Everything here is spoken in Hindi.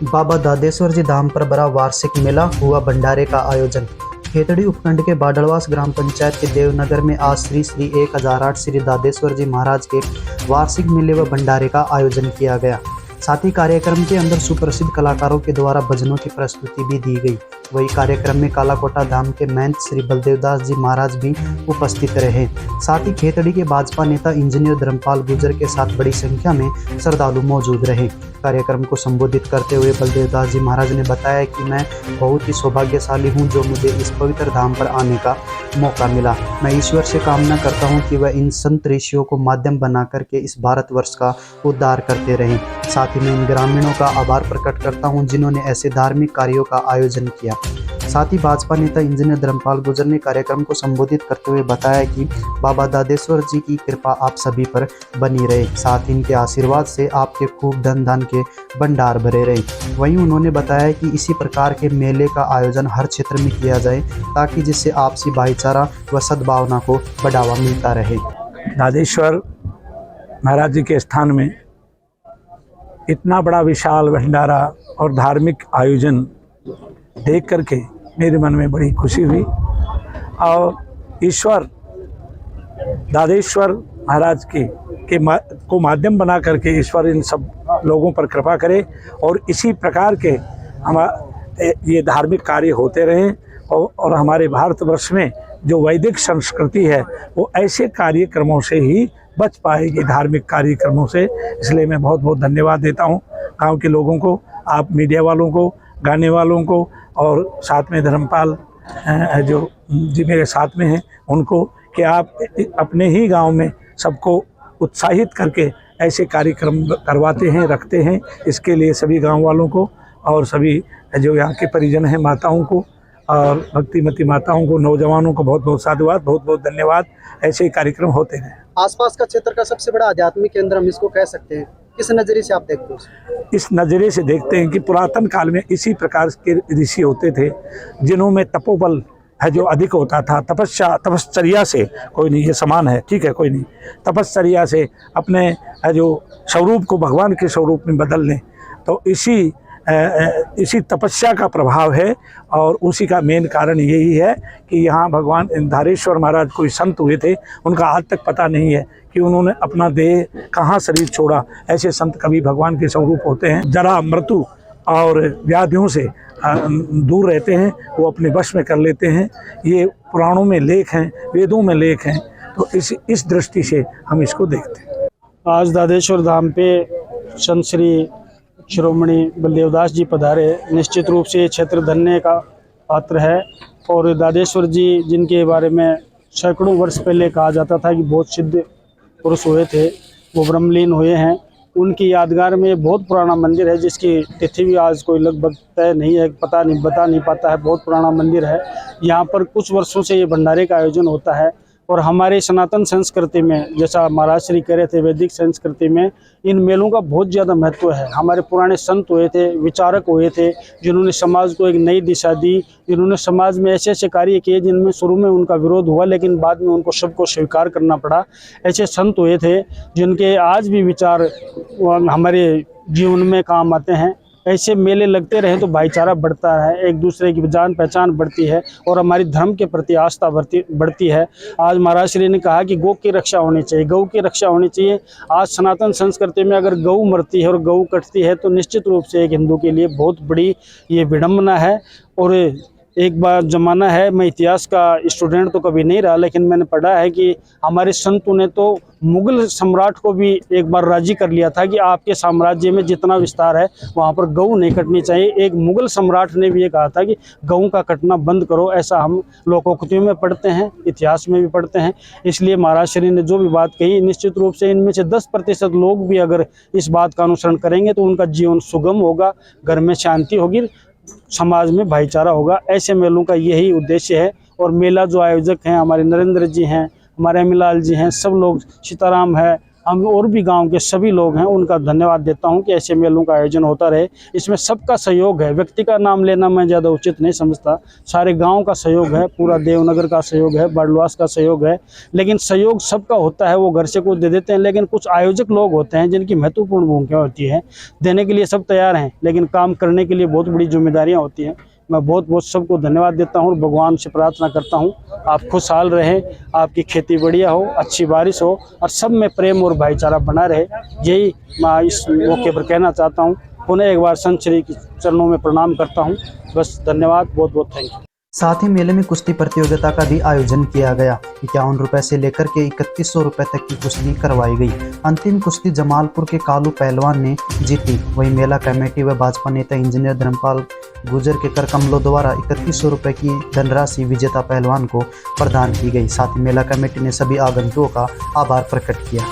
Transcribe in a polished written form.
बाबा दादेश्वर जी धाम पर बड़ा वार्षिक मेला हुआ भंडारे का आयोजन। खेतड़ी उपखंड के बाडलवास ग्राम पंचायत के देवनगर में आज श्री श्री 1008 श्री दादेश्वर जी महाराज के वार्षिक मेले व भंडारे का आयोजन किया गया। साथ ही कार्यक्रम के अंदर सुप्रसिद्ध कलाकारों के द्वारा भजनों की प्रस्तुति भी दी गई। वही कार्यक्रम में कालाकोटा धाम के महंत श्री बलदेवदास जी महाराज भी उपस्थित रहे। साथ ही खेतड़ी के भाजपा नेता इंजीनियर धर्मपाल गुर्जर के साथ बड़ी संख्या में श्रद्धालु मौजूद रहे। कार्यक्रम को संबोधित करते हुए बलदेवदास जी महाराज ने बताया कि मैं बहुत ही सौभाग्यशाली हूं जो मुझे इस पवित्र धाम पर आने का मौका मिला। मैं ईश्वर से कामना करता हूं कि वह इन संत ऋषियों को माध्यम बना करके इस भारतवर्ष का उद्धार करते रहें। साथ ही मैं इन ग्रामीणों का आभार प्रकट करता हूं जिन्होंने ऐसे धार्मिक कार्यों का आयोजन किया। साथ ही भाजपा नेता इंजीनियर धर्मपाल गुर्जर ने कार्यक्रम को संबोधित करते हुए बताया कि बाबा दादेश्वर जी की कृपा आप सभी पर बनी रहे। साथ ही इनके आशीर्वाद से आपके खूब धन के भंडार भरे रहे। वहीं उन्होंने बताया कि इसी प्रकार के मेले का आयोजन हर क्षेत्र में किया जाए ताकि जिससे आपसी भाईचारा व सद्भावना को बढ़ावा मिलता रहे। दादेश्वर महाराज जी के स्थान में इतना बड़ा विशाल भंडारा और धार्मिक आयोजन देख करके मेरे मन में बड़ी खुशी हुई और ईश्वर दादेश्वर महाराज को माध्यम बना करके ईश्वर इन सब लोगों पर कृपा करे और इसी प्रकार के ये धार्मिक कार्य होते रहें और हमारे भारतवर्ष में जो वैदिक संस्कृति है वो ऐसे कार्यक्रमों से ही बच पाएगी, धार्मिक कार्यक्रमों से। इसलिए मैं बहुत बहुत धन्यवाद देता हूँ गांव के लोगों को, आप मीडिया वालों को, गाने वालों को और साथ में धर्मपाल जो जी मेरे साथ में हैं उनको, कि आप अपने ही गांव में सबको उत्साहित करके ऐसे कार्यक्रम करवाते हैं, रखते हैं। इसके लिए सभी गांव वालों को और सभी जो यहाँ के परिजन हैं, माताओं को और भक्तिमती माताओं को, नौजवानों को बहुत बहुत साधुवाद, बहुत बहुत धन्यवाद। ऐसे ही कार्यक्रम होते हैं। आसपास का क्षेत्र का सबसे बड़ा आध्यात्मिक केंद्र हम इसको कह सकते हैं। किस नजरिए से आप देखते हैं? इस नजरिए से देखते हैं कि पुरातन काल में इसी प्रकार के ऋषि होते थे जिन्हों में तपोबल है जो अधिक होता था। तपश्चर्या से, कोई नहीं ये समान है, ठीक है, कोई नहीं, तपश्चर्या से अपने जो स्वरूप को भगवान के स्वरूप में बदल लें। तो इसी तपस्या का प्रभाव है और उसी का मेन कारण यही है कि यहाँ भगवान धारेश्वर महाराज कोई संत हुए थे, उनका आज तक पता नहीं है कि उन्होंने अपना देह कहाँ शरीर छोड़ा। ऐसे संत कभी भगवान के स्वरूप होते हैं, जरा मृत्यु और व्याधियों से दूर रहते हैं, वो अपने वश में कर लेते हैं। ये पुराणों में लेख हैं, वेदों में लेख हैं, तो इस दृष्टि से हम इसको देखते हैं। आज दादेश्वर धाम पे संत श्री शिरोमणि बलदेवदास जी पधारे। निश्चित रूप से क्षेत्र धन्य का पात्र है और दादेश्वर जी जिनके बारे में सैकड़ों वर्ष पहले कहा जाता था कि बहुत सिद्ध पुरुष हुए थे, वो ब्रह्मलीन हुए हैं। उनकी यादगार में बहुत पुराना मंदिर है जिसकी तिथि भी आज कोई लगभग तय नहीं है, बता नहीं पाता है। बहुत पुराना मंदिर है। यहाँ पर कुछ वर्षों से ये भंडारे का आयोजन होता है और हमारे सनातन संस्कृति में, जैसा महाराज श्री कह रहे थे, वैदिक संस्कृति में इन मेलों का बहुत ज़्यादा महत्व है। हमारे पुराने संत हुए थे, विचारक हुए थे, जिन्होंने समाज को एक नई दिशा दी, जिन्होंने समाज में ऐसे ऐसे कार्य किए जिनमें शुरू में उनका विरोध हुआ लेकिन बाद में उनको सबको स्वीकार करना पड़ा। ऐसे संत हुए थे जिनके आज भी विचार हमारे जीवन में काम आते हैं। ऐसे मेले लगते रहे तो भाईचारा बढ़ता है, एक दूसरे की जान पहचान बढ़ती है और हमारी धर्म के प्रति आस्था बढ़ती है। आज महाराज श्री ने कहा कि गौ की रक्षा होनी चाहिए, गौ की रक्षा होनी चाहिए। आज सनातन संस्कृति में अगर गौ मरती है और गौ कटती है तो निश्चित रूप से एक हिंदू के लिए बहुत बड़ी ये विडंबना है। और एक बार ज़माना है, मैं इतिहास का स्टूडेंट तो कभी नहीं रहा लेकिन मैंने पढ़ा है कि हमारे संतों ने तो मुगल सम्राट को भी एक बार राजी कर लिया था कि आपके साम्राज्य में जितना विस्तार है वहाँ पर गऊ नहीं कटनी चाहिए। एक मुगल सम्राट ने भी ये कहा था कि गऊ का कटना बंद करो। ऐसा हम लोकोक्तियों में पढ़ते हैं, इतिहास में भी पढ़ते हैं। इसलिए महाराज श्री ने जो भी बात कही, निश्चित रूप से इनमें से 10% लोग भी अगर इस बात का अनुसरण करेंगे तो उनका जीवन सुगम होगा, घर में शांति होगी, समाज में भाईचारा होगा। ऐसे मेलों का यही उद्देश्य है। और मेला जो आयोजक हैं हमारे नरेंद्र जी हैं, हमारे अमिलाल जी हैं, सब लोग, सीताराम है, हम और भी गांव के सभी लोग हैं उनका धन्यवाद देता हूं कि ऐसे मेलों का आयोजन होता रहे। इसमें सबका सहयोग है, व्यक्ति का नाम लेना मैं ज़्यादा उचित नहीं समझता। सारे गांव का सहयोग है, पूरा देवनगर का सहयोग है, बाडलवास का सहयोग है। लेकिन सहयोग सबका होता है, वो घर से कुछ दे देते हैं, लेकिन कुछ आयोजक लोग होते हैं जिनकी महत्वपूर्ण भूमिका होती है। देने के लिए सब तैयार हैं, लेकिन काम करने के लिए बहुत बड़ी जिम्मेदारियाँ होती हैं। मैं बहुत बहुत सबको धन्यवाद देता हूँ और भगवान से प्रार्थना करता हूँ आप खुशहाल रहें, आपकी खेती बढ़िया हो, अच्छी बारिश हो और सब में प्रेम और भाईचारा बना रहे। यही मैं इस मौके पर कहना चाहता हूँ। पुनः एक बार संत श्री के चरणों में प्रणाम करता हूँ। बस धन्यवाद, बहुत बहुत थैंक यू। साथ ही मेले में कुश्ती प्रतियोगिता का भी आयोजन किया गया। 51 रुपए से लेकर के 3100 रुपए तक की कुश्ती करवाई गई। अंतिम कुश्ती जमालपुर के कालू पहलवान ने जीती। वहीं मेला कमेटी व भाजपा नेता इंजीनियर धर्मपाल गुजर के कर कमलों द्वारा 3100 रुपए की धनराशि विजेता पहलवान को प्रदान की गई। साथ ही मेला कमेटी ने सभी आगंतुकों का आभार प्रकट किया।